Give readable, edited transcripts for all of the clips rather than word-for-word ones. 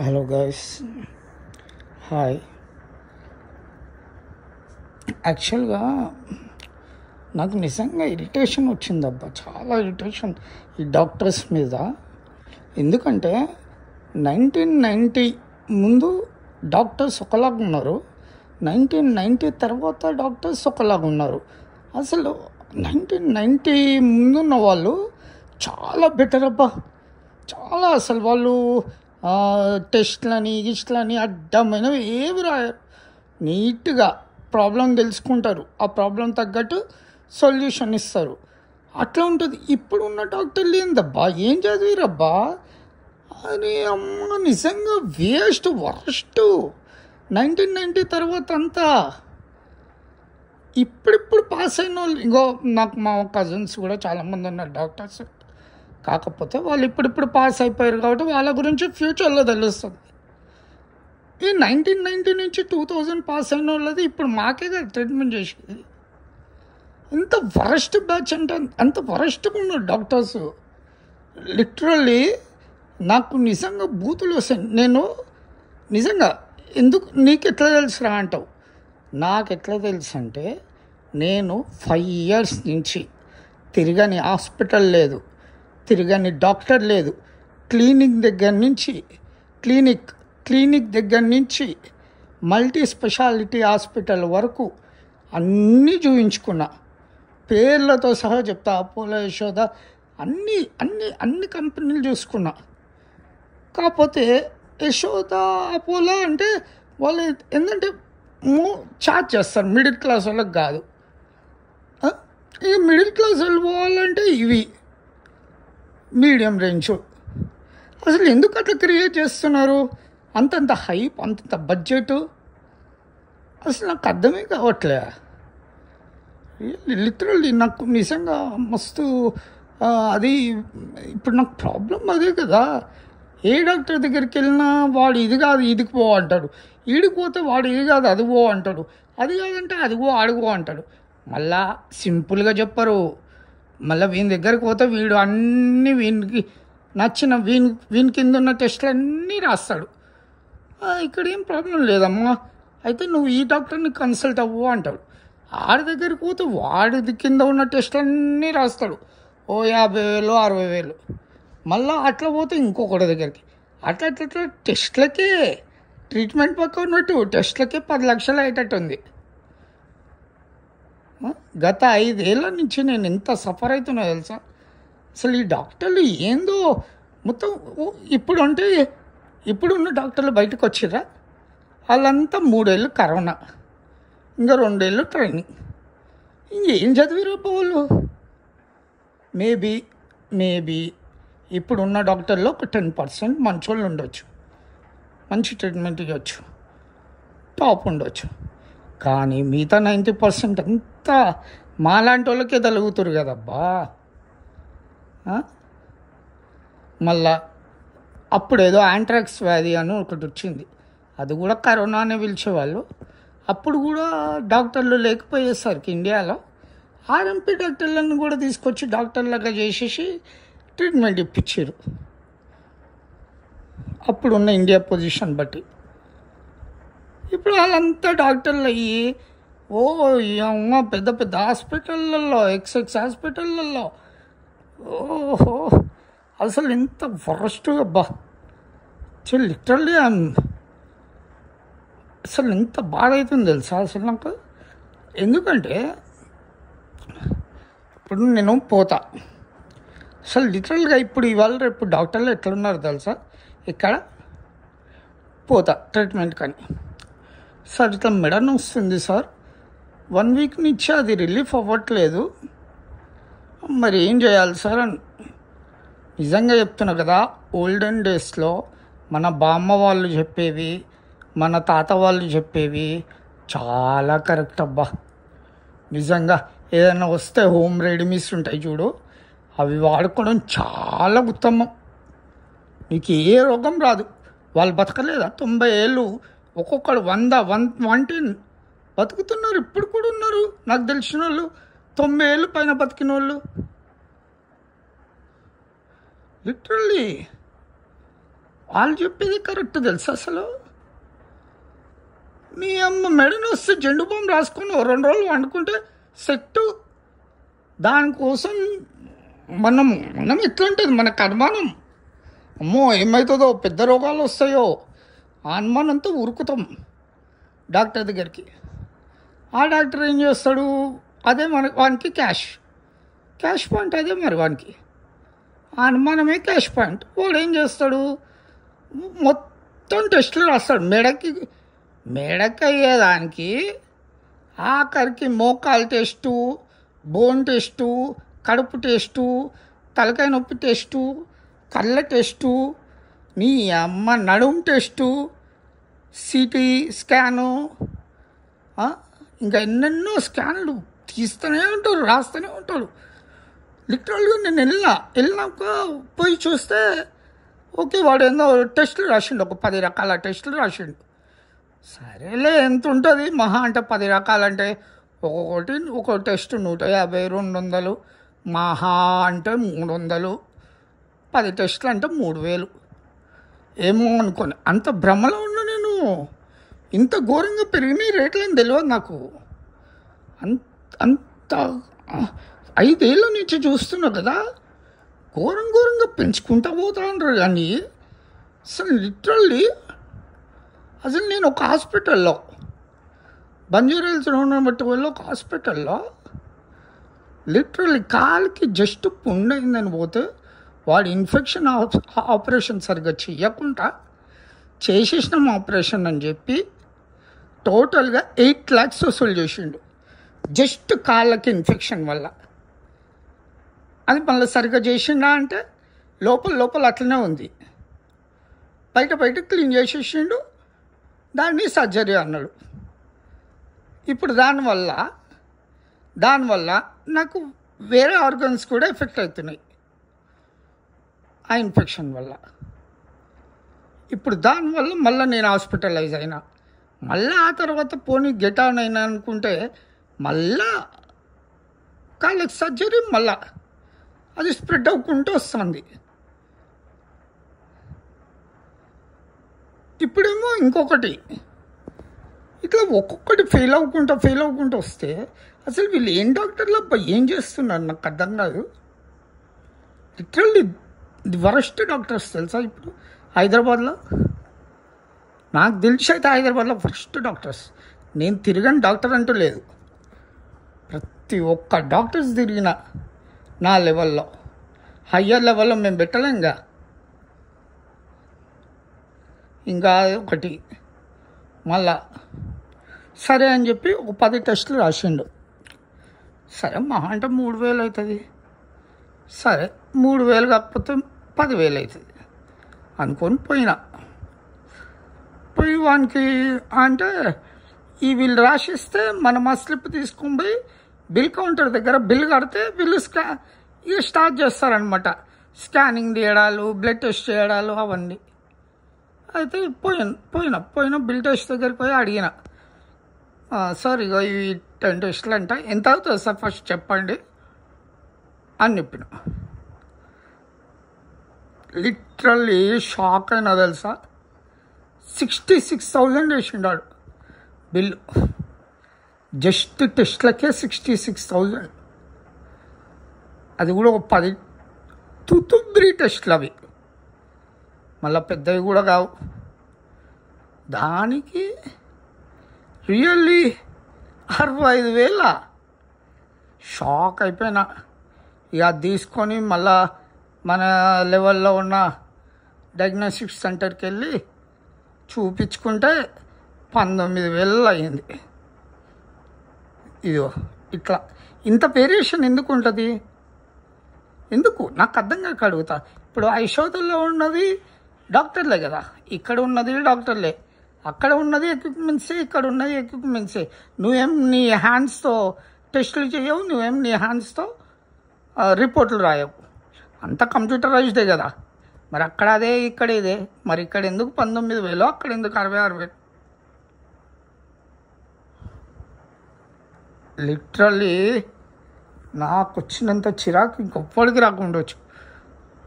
Hello guys, hi. యాక్చువల్గా నాకు నిజంగా ఇరిటేషన్ వచ్చిందబ్బా, చాలా ఇరిటేషన్ ఈ డాక్టర్స్ మీద. ఎందుకంటే 1990 ముందు డాక్టర్స్ ఒకలాగా ఉన్నారు, 1990 తర్వాత డాక్టర్స్ ఒకలాగా ఉన్నారు. అసలు 1990 ముందున్న వాళ్ళు చాలా బెటర్ అబ్బా, చాలా. అసలు వాళ్ళు టెస్ట్లని గిస్ట్లని అడ్డమైనవి ఏవి రాయరు, నీట్గా ప్రాబ్లం తెలుసుకుంటారు, ఆ ప్రాబ్లం తగ్గట్టు సొల్యూషన్ ఇస్తారు. అట్లా ఉంటుంది. ఇప్పుడున్న డాక్టర్లు ఏందబ్బా, ఏం చదివిరబ్బా అని అమ్మ, నిజంగా వేస్ట్, వరస్ట్. 1990 తర్వాత అంతా ఇప్పుడిప్పుడు పాస్ అయిన వాళ్ళు, ఇంకో నాకు మా కజిన్స్ కూడా చాలామంది ఉన్నారు డాక్టర్స్. కాకపోతే వాళ్ళు ఇప్పుడిప్పుడు పాస్ అయిపోయారు కాబట్టి వాళ్ళ గురించి ఫ్యూచర్లో తెలుస్తుంది. ఈ 1990 నుంచి 2000 పాస్ అయిన వాళ్ళది ఇప్పుడు మాకే కదా ట్రీట్మెంట్ చేసేది. ఇంత వరస్ట్ బ్యాచ్ అంటే అంత వరస్ట్గా ఉన్నారు డాక్టర్స్. లిటరల్లీ నాకు నిజంగా బూతులు వస్తాయి. నేను నిజంగా, ఎందుకు నీకు ఎట్లా తెలుసురా అంటావు, నాకు ఎట్లా తెలుసు అంటే, నేను 5 years నుంచి తిరగని హాస్పిటల్ లేదు, తిరగని డాక్టర్ లేదు. క్లినిక్ దగ్గర నుంచి మల్టీ స్పెషాలిటీ హాస్పిటల్ వరకు అన్నీ చూపించుకున్నా, పేర్లతో సహా చెప్తా. అపోలో, యశోద, అన్ని కంపెనీలు చూసుకున్నా. కాకపోతే యశోద, అపోలో అంటే వాళ్ళు ఏంటంటే చార్జ్ చేస్తారు, మిడిల్ క్లాస్ వాళ్ళకి కాదు. ఇక మిడిల్ క్లాస్ వాళ్ళు పోవాలంటే ఇవి మీడియం రేంజ్. అసలు ఎందుకు అట్లా క్రియేట్ చేస్తున్నారు, అంతంత హైప్, అంతంత బడ్జెట్? అసలు నాకు అర్థమే కావట్లే. లిటరల్లీ నాకు నిజంగా మస్తు అది ఇప్పుడు నాకు ప్రాబ్లం అదే కదా. ఏ డాక్టర్ దగ్గరికి వెళ్ళినా వాడు ఇది కాదు ఇదికి పో అంటాడు, ఈడికి పోతే వాడు ఇది కాదు అది పో అంటాడు, అది కాదంటే అదిగో అడుగో అంటాడు. మళ్ళా సింపుల్గా చెప్పరు. మళ్ళీ వీని దగ్గరికి పోతే వీడు అన్నీ వీనికి నచ్చిన వీని కింద ఉన్న టెస్టులు అన్నీ రాస్తాడు. ఇక్కడ ఏం ప్రాబ్లం లేదమ్మా, అయితే నువ్వు ఈ డాక్టర్ని కన్సల్ట్ అవ్వు అంటాడు. ఆడి దగ్గరికి పోతే వాడి కింద ఉన్న టెస్టులు అన్నీ రాస్తాడు, ఓ 50,000 60,000. మళ్ళీ అట్లా పోతే ఇంకొకటి దగ్గరికి అట్లా టెస్ట్లకే, ట్రీట్మెంట్ పక్కన పెట్టు, టెస్ట్లకే 10 లక్షలు అయ్యేటట్టుంది. గత 5 ఏళ్ళ నుంచి నేను ఎంత సఫర్ అవుతున్నా తెలుసా. అసలు ఈ డాక్టర్లు ఏందో మొత్తం. ఇప్పుడున్న డాక్టర్లు బయటకు వచ్చిర్రా, వాళ్ళంతా 3 ఏళ్ళు కరోనా, ఇంకా 2 ఏళ్ళు ట్రైనింగ్. ఇంకేం చదివిరా వాళ్ళు? మేబీ ఇప్పుడున్న డాక్టర్లో ఒక 10% మంచోళ్ళు ఉండొచ్చు, మంచి ట్రీట్మెంట్ ఇవ్వచ్చు, టాప్ ఉండొచ్చు. కానీ మిగతా 90% అంతా మాలాంటి వాళ్ళకే తలుగుతారు కదబ్బా. మళ్ళా అప్పుడేదో యాంట్రాక్స్ వ్యాధి అని ఒకటి వచ్చింది, అది కూడా కరోనా అనే పిలిచేవాళ్ళు. అప్పుడు కూడా డాక్టర్లు లేకపోయేసరికి ఇండియాలో ఆర్ఎంపీ డాక్టర్లను కూడా తీసుకొచ్చి డాక్టర్లుగా చేసేసి ట్రీట్మెంట్ ఇప్పించారు, అప్పుడున్న ఇండియా పొజిషన్ బట్టి. ఇప్పుడు వాళ్ళంతా డాక్టర్లు అయ్యి అమ్మ పెద్ద పెద్ద హాస్పిటళ్ళల్లో, ఎక్స్ఎక్స్ హాస్పిటళ్ళల్లో, ఓహో అసలు ఎంత వరస్ట్ అబ్బా. లిటరల్లీ అసలు ఎంత బాధ అవుతుంది తెలుసా అసలు నాకు. ఎందుకంటే ఇప్పుడు నేను పోతా, అసలు లిటరల్గా ఇప్పుడు ఇవాళ రేపు డాక్టర్లు ఎట్లున్నారు తెలుసా. ఇక్కడ పోతా ట్రీట్మెంట్ కానీ, సార్ ఇట్లా మెడ నొస్తుంది సార్, 1 week నుంచి అది రిలీఫ్ అవ్వట్లేదు, మరి ఏం చేయాలి సార్ అని. నిజంగా చెప్తున్నా కదా, ఓల్డెన్ డేస్లో మన బామ్మ వాళ్ళు చెప్పేవి, మన తాత వాళ్ళు చెప్పేవి చాలా కరెక్ట్ అబ్బా. నిజంగా ఏదైనా వస్తే హోమ్ రెడీమీస్ ఉంటాయి చూడు, అవి వాడుకోవడం చాలా ఉత్తమం. నీకు ఏ రోగం రాదు. వాళ్ళు బతకలేదా 90 ఏళ్ళు, ఒక్కొక్కడు 100 110 బతుకుతున్నారు, ఇప్పుడు కూడా ఉన్నారు నాకు తెలిసిన వాళ్ళు 90 ఏళ్ళు పైన బతికిన వాళ్ళు. లిటరల్లీ వాళ్ళు చెప్పేది కరెక్ట్ తెలుసు అసలు. మీ అమ్మ మెడను వస్తే జెండు బాంబు రాసుకొని 2 రోజులు వండుకుంటే సెట్టు. దానికోసం మనం ఎట్లుంటుంది మనకు అనుమానం, అమ్మో ఏమవుతుందో, పెద్ద రోగాలు వస్తాయో ఆ అనుమానంతో ఉరుకుతాం డాక్టర్ దగ్గరికి. ఆ డాక్టర్ ఏం చేస్తాడు, అదే వానికి క్యాష్ పాయింట్, అదే మరి వానికి ఆ అనుమానమే క్యాష్ పాయింట్. వాడు ఏం చేస్తాడు, మొత్తం టెస్టులు రాస్తాడు. మెడకి అయ్యేదానికి ఆఖరికి మోకాలు టెస్టు, బోన్ టెస్టు, కడుపు టెస్టు, తలకాయ నొప్పి టెస్టు, కళ్ళ టెస్టు, నీ అమ్మ నడుము టెస్టు, సిటీ స్కాను, ఇంకా ఎన్నెన్నో స్కాన్లు తీస్తూనే ఉంటారు, రాస్తూనే ఉంటారు. లిటరల్గా నేను వెళ్ళినాక పోయి చూస్తే ఓకే వాడు ఏందో టెస్టులు రాసిండు, ఒక 10 రకాల టెస్టులు రాసిండు. సరేలే ఎంత ఉంటుంది మహా అంటే 10 రకాలంటే ఒక టెస్ట్ 150, 200, మహా అంటే 300, 10 టెస్టులు అంటే 3000 ఏమో అనుకోని అంత భ్రమలో ఉన్నా నేను. ఇంత ఘోరంగా పెరిగినాయి రేట్లు అని తెలియదు నాకు. అంత 5 ఏళ్ళ నుంచి చూస్తున్నా కదా, ఘోరంగా పెంచుకుంటా పోతా ఉంటారు. కానీ అసలు లిటరల్లీ అసలు నేను ఒక హాస్పిటల్లో బంజారాహిల్స్ వెళ్ళి ఒక హాస్పిటల్లో లిటరల్లీ కాలికి జస్ట్ పుండైందని పోతే వాడు ఇన్ఫెక్షన్ ఆపరేషన్ సరిగ్గా చెయ్యకుండా చేసేసినాం ఆపరేషన్ అని చెప్పి టోటల్గా 8 lakhs వసూలు చేసిండు జస్ట్ కాళ్ళకి ఇన్ఫెక్షన్ వల్ల. అది మళ్ళీ సరిగ్గా చేసిండా అంటే లోపల అట్లనే ఉంది, బయట క్లీన్ చేసేసిండు, దాన్ని సర్జరీ అన్నాడు. ఇప్పుడు దానివల్ల నాకు వేరే ఆర్గన్స్ కూడా ఎఫెక్ట్ అవుతున్నాయి ఆ ఇన్ఫెక్షన్ వల్ల. ఇప్పుడు దానివల్ల మళ్ళీ నేను హాస్పిటలైజ్ అయినా, మళ్ళీ ఆ తర్వాత పోనీ గెట్ ఆన్ అయినా అనుకుంటే మళ్ళా కాళ్ళకి సర్జరీ, మళ్ళా అది స్ప్రెడ్ అవ్వకుంటూ వస్తుంది. ఇప్పుడేమో ఇంకొకటి ఇట్లా ఒక్కొక్కటి ఫెయిల్ అవ్వకుంటూ వస్తే అసలు వీళ్ళు ఏం డాక్టర్లు అబ్బా ఏం చేస్తున్నారు నాకు అర్థం కాదు. లిటరల్లీ ది వరస్ట్ డాక్టర్స్ తెలుసా ఇప్పుడు హైదరాబాద్లో. నాకు తెలిసి అయితే హైదరాబాద్లో ఫస్ట్ డాక్టర్స్, నేను తిరగని డాక్టర్ అంటూ లేదు, ప్రతి ఒక్క డాక్టర్స్ తిరిగిన నా లెవెల్లో, హయ్యర్ లెవెల్లో మేము పెట్టలేంగా. ఇంకా ఒకటి మళ్ళా సరే అని చెప్పి ఒక 10 టెస్టులు రాసిండు. సరే మహా అంటే 3000 అవుతుంది, సరే 3000 కాకపోతే 10,000 అవుతుంది అనుకొని పోయి వానికి అంటే వీళ్ళు రాసిస్తే మనం ఆ స్లిప్ తీసుకొని పోయి బిల్ కౌంటర్ దగ్గర బిల్ కడితే వీళ్ళు ఇక స్టార్ట్ చేస్తారనమాట స్కానింగ్ తీయడాలు, బ్లడ్ టెస్ట్ చేయడాలు అవన్నీ. అయితే పోయిన బిల్ టెస్ట్ దగ్గరికి పోయి అడిగిన, సార్ ఇక ఈ 10 టెస్టులు అంట ఎంత అవుతుంది సార్ ఫస్ట్ చెప్పండి అని చెప్పిన. లిటరల్లీ షాక్ అయినా తెలుసా, 66,000 వేసిండాడు బిల్లు, జస్ట్ టెస్ట్లకే 66,000. అది కూడా ఒక 10 3 టెస్టులు, అవి మళ్ళీ పెద్దవి కూడా కావు. దానికి రియల్లీ 65,000. షాక్ అయిపోయినా. ఇక అది తీసుకొని మళ్ళా మన లెవెల్లో ఉన్న డయాగ్నోస్టిక్ సెంటర్కి వెళ్ళి చూపించుకుంటే 19,000 అయ్యింది. ఇదిగో ఇట్లా ఇంత వేరియేషన్ ఎందుకు ఉంటుంది, ఎందుకు నాకు అర్థం కాక అడుగుతా. ఇప్పుడు యశోదలో ఉన్నది డాక్టర్లే కదా, ఇక్కడ ఉన్నది డాక్టర్లే, అక్కడ ఉన్నది ఎక్విప్మెంట్సే, ఇక్కడ ఉన్నది ఎక్విప్మెంట్సే. నువ్వేం నీ హ్యాండ్స్తో టెస్టులు చేయవు, నువ్వేం నీ హ్యాండ్స్తో రిపోర్ట్లు రాయవు, అంతా కంప్యూటరైజ్డే కదా. మరి అక్కడ అదే ఇక్కడ ఇదే, మరి ఇక్కడ ఎందుకు 19,000, అక్కడ ఎందుకు 66,000? లిటరల్లీ నాకు వచ్చినంత చిరాకు ఇంకొప్పటికి రాకుండొచ్చు.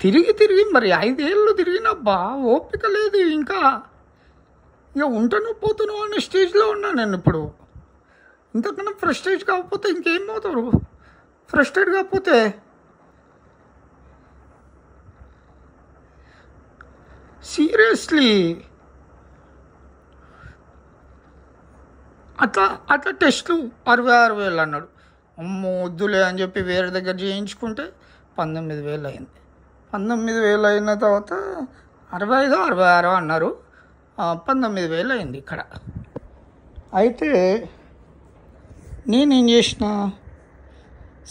తిరిగి తిరిగి మరి 5 ఏళ్ళు తిరిగినబ్బా, ఓపిక లేదు ఇంకా. ఇక ఉంటాను పోతాను అనే స్టేజ్లో ఉన్నా నేను ఇప్పుడు. ఇంతకన్నా ఫ్రస్ట్రేట్ కాకపోతే ఇంకేమవుతారు? ఫ్రస్ట్రేట్ కాకపోతే సీరియస్లీ అట్లా అట్లా టెస్టులు 66,000 అన్నాడు. అమ్మో వద్దులే అని చెప్పి వేరే దగ్గర చేయించుకుంటే 19,000 అయింది. 19,000 అయిన తర్వాత 65 66 అన్నారు. 19,000 అయింది ఇక్కడ. అయితే నేనేం చేసిన,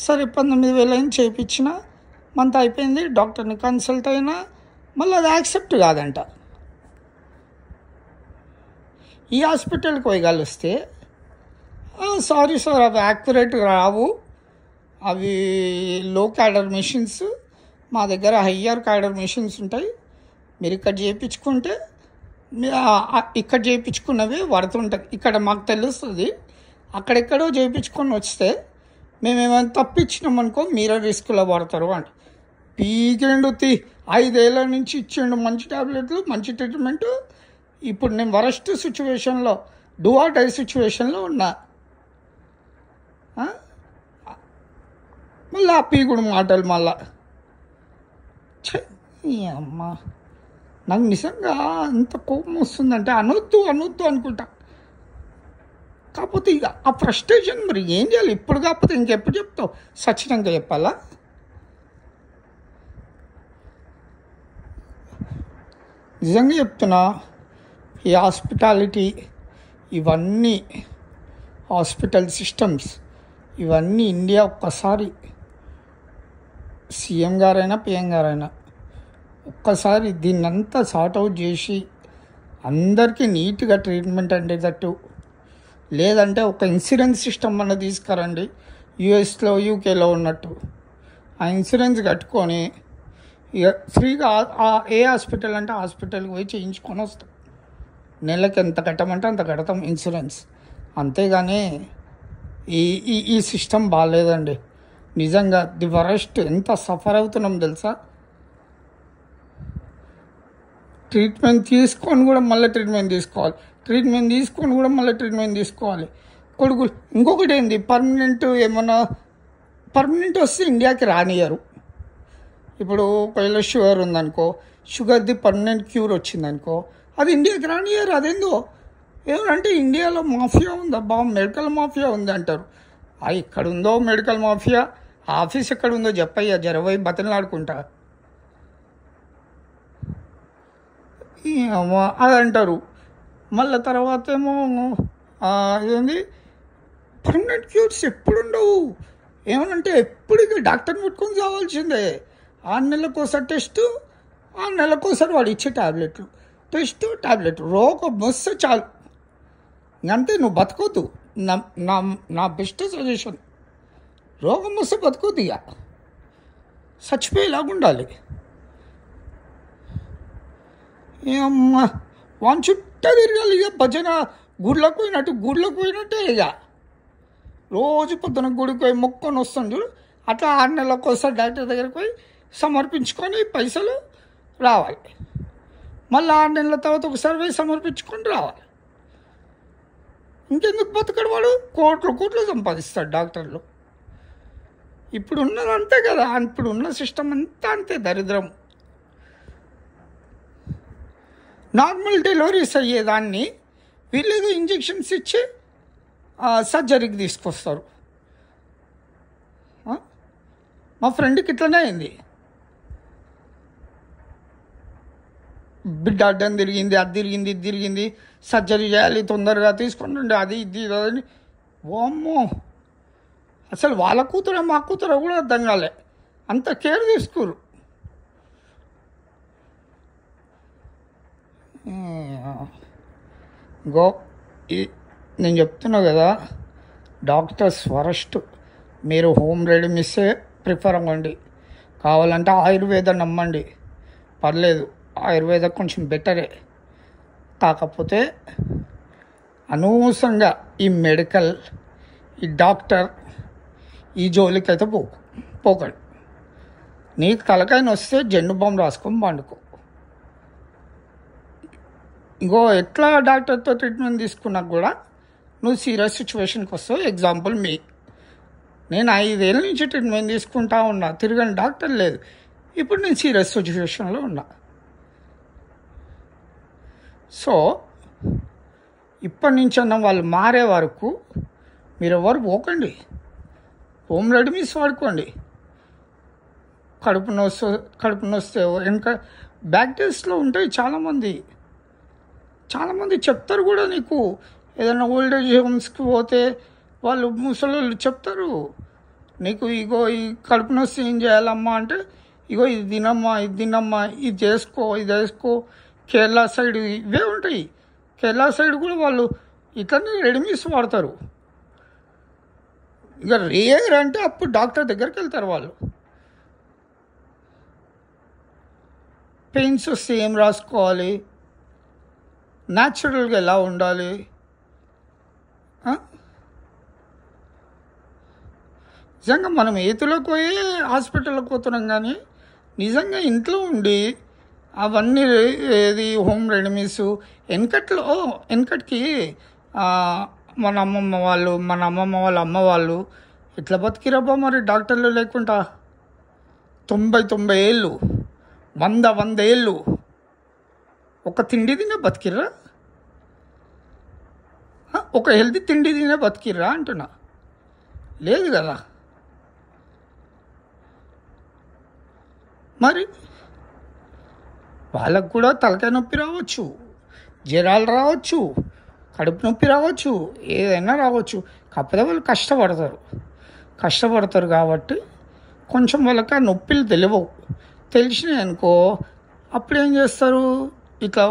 సరే 19,000 అయింది, చేయించిన, మంత్ అయిపోయింది, డాక్టర్ని కన్సల్ట్ అయినా, మళ్ళీ అది యాక్సెప్ట్ కాదంట. ఈ హాస్పిటల్కి పోయి కలిస్తే సారీ సార్ అవి యాక్యురేట్ రావు, అవి లో క్యాడర్ మెషిన్స్, మా దగ్గర హయ్యర్ క్యాడర్ మెషిన్స్ ఉంటాయి, మీరు ఇక్కడ చేయించుకుంటే ఇక్కడ చేయించుకున్నవి పడుతుంటాయి, ఇక్కడ మాకు తెలుస్తుంది, అక్కడెక్కడో చేయించుకొని వస్తే మేమేమైనా తప్పించినామనుకో మీరే రిస్క్లో పడతారు అంట. పీకెండు 5 ఏళ్ళ నుంచి ఇచ్చిండు మంచి ట్యాబ్లెట్లు, మంచి ట్రీట్మెంటు. ఇప్పుడు నేను వరస్ట్ సిచ్యువేషన్లో, డూ ఆర్ డై సిచ్యువేషన్లో ఉన్నా. మళ్ళీ ఆ పీకుడు మాటలు మళ్ళా. అమ్మ, నాకు నిజంగా అంత కోపం వస్తుందంటే అనొద్దు అనుకుంటా. కాకపోతే ఇక ఆ ఫ్రస్ట్రేషన్ మరి ఏం చేయాలి? ఇప్పుడు కాకపోతే ఇంకెప్పుడు చెప్తావు? సచ్చినంగా చెప్పాలా? నిజంగా చెప్తున్నా, ఈ హాస్పిటాలిటీ, ఇవన్నీ హాస్పిటల్ సిస్టమ్స్, ఇవన్నీ ఇండియా ఒక్కసారి సీఎం గారైనా పిఎం గారైనా ఒక్కసారి దీన్నంతా సార్ట్ అవుట్ చేసి అందరికీ నీట్గా ట్రీట్మెంట్ అందేటట్టు, లేదంటే ఒక ఇన్సూరెన్స్ సిస్టమ్ అన్న తీసుకురండి, యూఎస్లో యూకేలో ఉన్నట్టు. ఆ ఇన్సూరెన్స్ కట్టుకొని ఇక ఫ్రీగా ఏ హాస్పిటల్ అంటే హాస్పిటల్కి పోయి చేయించుకొని వస్తాం. నెలకి ఎంత కట్టమంటే అంత కడతాం ఇన్సూరెన్స్. అంతేగాని ఈ ఈ ఈ సిస్టమ్ బాగాలేదండి. నిజంగా ది వరస్ట్. ఎంత సఫర్ అవుతున్నాం తెలుసా? ట్రీట్మెంట్ తీసుకొని కూడా మళ్ళీ ట్రీట్మెంట్ తీసుకోవాలి, ట్రీట్మెంట్ తీసుకొని కూడా మళ్ళీ ట్రీట్మెంట్ తీసుకోవాలి. కొడుకులు ఇంకొకటి ఏంది, పర్మనెంట్ ఏమన్నా పర్మనెంట్ వస్తే ఇండియాకి రానియరు. ఇప్పుడు ఒకవేళ షుగర్ ఉందనుకో, షుగర్ది పర్మనెంట్ క్యూర్ వచ్చిందనుకో, అది ఇండియాకి రానియరు. అదేందో ఏమంటే ఇండియాలో మాఫియా ఉందబ్బా, మెడికల్ మాఫియా ఉంది అంటారు. ఎక్కడుందో మెడికల్ మాఫియా, ఆఫీస్ ఎక్కడుందో చెప్పయ్యా, జరవై బతలాడుకుంటా అది అంటారు. మళ్ళీ తర్వాత ఏమో ఏంది పర్మనెంట్ క్యూర్స్ ఎప్పుడుండవు. ఏమనంటే ఎప్పుడు ఇక డాక్టర్ని పెట్టుకొని చావాల్సిందే. 6 నెలలకోసారి టెస్టు, 6 నెలలకోసారి వాడు ఇచ్చే ట్యాబ్లెట్లు, టెస్టు ట్యాబ్లెట్, రోగం వస్తే చాలు, అంతే. నువ్వు బతకొద్దు. నా బెస్ట్ సజెషన్, రోగం వస్తే బతకొద్దు, ఇక చచ్చిపోయేలాగా ఉండాలి. ఏమ్మా వాని చుట్టూ తిరగాలి ఇక, భజన గుడిలోకి పోయినట్టే ఇక. రోజు పొద్దున గుడికి పోయి మొక్కొని వస్తాం చూడు, అట్లా 6 నెలలకోసారి డాక్టర్ దగ్గరికి పోయి సమర్పించుకొని పైసలు రావాలి. మళ్ళీ 6 నెలల తర్వాత ఒకసారి పోయి సమర్పించుకొని రావాలి. ఇంకెందుకు బతకడు వాడు? కోట్లు సంపాదిస్తాడు డాక్టర్లు. ఇప్పుడు ఉన్నది అంతే కదా, ఇప్పుడు ఉన్న సిస్టమ్ అంతా అంతే దరిద్రం. నార్మల్ డెలివరీస్ అయ్యేదాన్ని వీళ్ళేదో ఇంజెక్షన్స్ ఇచ్చి సర్జరీకి తీసుకొస్తారు. మా ఫ్రెండ్కి ఇట్లనే అయింది. బిడ్డ అడ్డం తిరిగింది, అది తిరిగింది, ఇది తిరిగింది, సర్జరీ చేయాలి, తొందరగా తీసుకుంటుండే, అది ఇది అని. ఓమ్మో, అసలు వాళ్ళ కూతురా మా కూతురా కూడా అర్థం కాలే, అంత కేర్ తీసుకోరు. నేను చెప్తున్నా కదా, డాక్టర్స్ వరస్ట్. మీరు హోమ్ రెమెడీసే ప్రిఫర్ అవ్వండి. కావాలంటే ఆయుర్వేద నమ్మండి, పర్లేదు. ఆయుర్వేద కొంచెం బెటరే. కాకపోతే అనవసరంగా ఈ మెడికల్, ఈ డాక్టర్, ఈ జోలికైతే పోకండి. నీకు తలకాయ వస్తే జెండు బాంబు రాసుకొని పండుకో. ఇంకో ఎట్లా డాక్టర్తో ట్రీట్మెంట్ తీసుకున్నా కూడా నువ్వు సీరియస్ సిచ్యువేషన్కి వస్తావు. ఎగ్జాంపుల్ నేను 5 ఏళ్ళ నుంచి ట్రీట్మెంట్ తీసుకుంటా ఉన్నా, తిరగని డాక్టర్ లేదు. ఇప్పుడు నేను సీరియస్ సిచ్యువేషన్లో ఉన్నా. సో ఇప్పటి నుంచన్నా వాళ్ళు మారే వరకు మీరు ఎవరు పోకండి, హోమ్ రెమెడీస్ వాడుకోండి. కడుపు నొస్తే వెనక బ్యాక్టీరియాస్లో ఉంటాయి. చాలామంది చెప్తారు కూడా. నీకు ఏదైనా ఓల్డేజ్ హోమ్స్కి పోతే వాళ్ళు ముసలోళ్ళు చెప్తారు నీకు, ఇగో ఈ కడుపు నొస్తే ఏం చేయాలమ్మా అంటే, ఇగో ఇది తినమ్మా, ఇది చేసుకో. కేరళ సైడ్ ఇవే ఉంటాయి. కేరళ సైడ్ కూడా వాళ్ళు ఇట్లనే రెడీమీస్ వాడతారు. ఇక రేర్ అంటే అప్పుడు డాక్టర్ దగ్గరికి వెళ్తారు వాళ్ళు. పెయిన్స్ వస్తే ఏం రాసుకోవాలి, న్యాచురల్గా ఎలా ఉండాలి. నిజంగా మనం ఏతులకు పోయి హాస్పిటల్కి పోతున్నాం, కానీ నిజంగా ఇంట్లో ఉండి అవన్నీ హోమ్ రెమెడీస్ వెనకటికి మన అమ్మమ్మ వాళ్ళ అమ్మ వాళ్ళు ఎట్లా బతికిరబ్బా మరి డాక్టర్లు లేకుండా. 90 ఏళ్ళు 100 ఏళ్ళు ఒక తిండి తినే బతికిర్రా, ఒక హెల్తీ తిండి తినే బతికిర్రా అంటున్నా. లేదు కదా. మరి వాళ్ళకు కూడా తలకాయ నొప్పి రావచ్చు, జ్వరాలు రావచ్చు, కడుపు నొప్పి రావచ్చు, ఏదైనా రావచ్చు. కాకపోతే వాళ్ళు కష్టపడతారు కాబట్టి కొంచెం వాళ్ళకి ఆ నొప్పులు తెలిసినాయి అనుకో, అప్పుడు ఏం చేస్తారు, ఇట్లా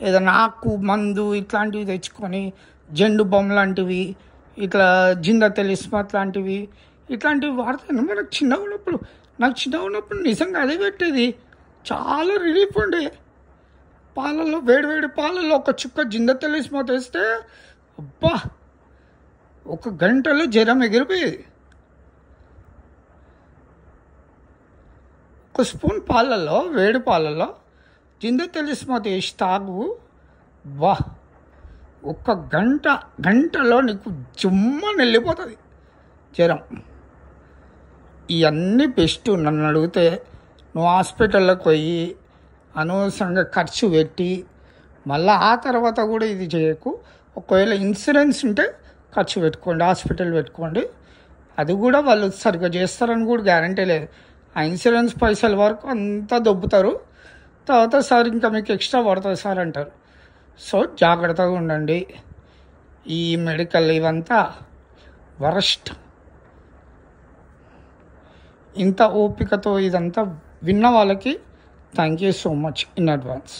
ఏదైనా ఆకు మందు ఇట్లాంటివి తెచ్చుకొని, జెండు బామ్ లాంటివి, ఇట్లా జిందా తెలిస్మాత్ లాంటివి ఇట్లాంటివి వాడతాను. నాకు చిన్నగా ఉన్నప్పుడు నిజంగా అదే పెట్టేది. చాలా రిలీఫ్ ఉండే. పాలల్లో వేడి పాలల్లో ఒక చుక్క జిందా తెలిస్మాత్ వేస్తే అబ్బా 1 గంటలో జ్వరం ఎగిరిపోయేది. 1 స్పూన్ పాలల్లో, వేడి పాలల్లో జిందా తెలిస్మాత్ వేసి తాగు. వా 1 గంటలో నీకు జుమ్మని వెళ్ళిపోతుంది జ్వరం. ఇవన్నీ బెస్ట్. నన్ను అడిగితే నువ్వు హాస్పిటల్లోకి పోయి అనవసరంగా ఖర్చు పెట్టి మళ్ళీ ఆ తర్వాత కూడా ఇది చేయకు. ఒకవేళ ఇన్సూరెన్స్ ఉంటే ఖర్చు పెట్టుకోండి, హాస్పిటల్ పెట్టుకోండి. అది కూడా వాళ్ళు సరిగ్గా చేస్తారని కూడా గ్యారంటీ లేదు. ఆ ఇన్సూరెన్స్ పైసల వరకు అంతా దొబ్బుతారు. తర్వాత సార్ ఇంకా మీకు ఎక్స్ట్రా పడుతుంది సార్ అంటారు. సో జాగ్రత్తగా ఉండండి. ఈ మెడికల్ ఇవంతా వరస్ట్. ఇంత ఓపికతో ఇదంతా విన్న వాళ్ళకి thank you so much in advance.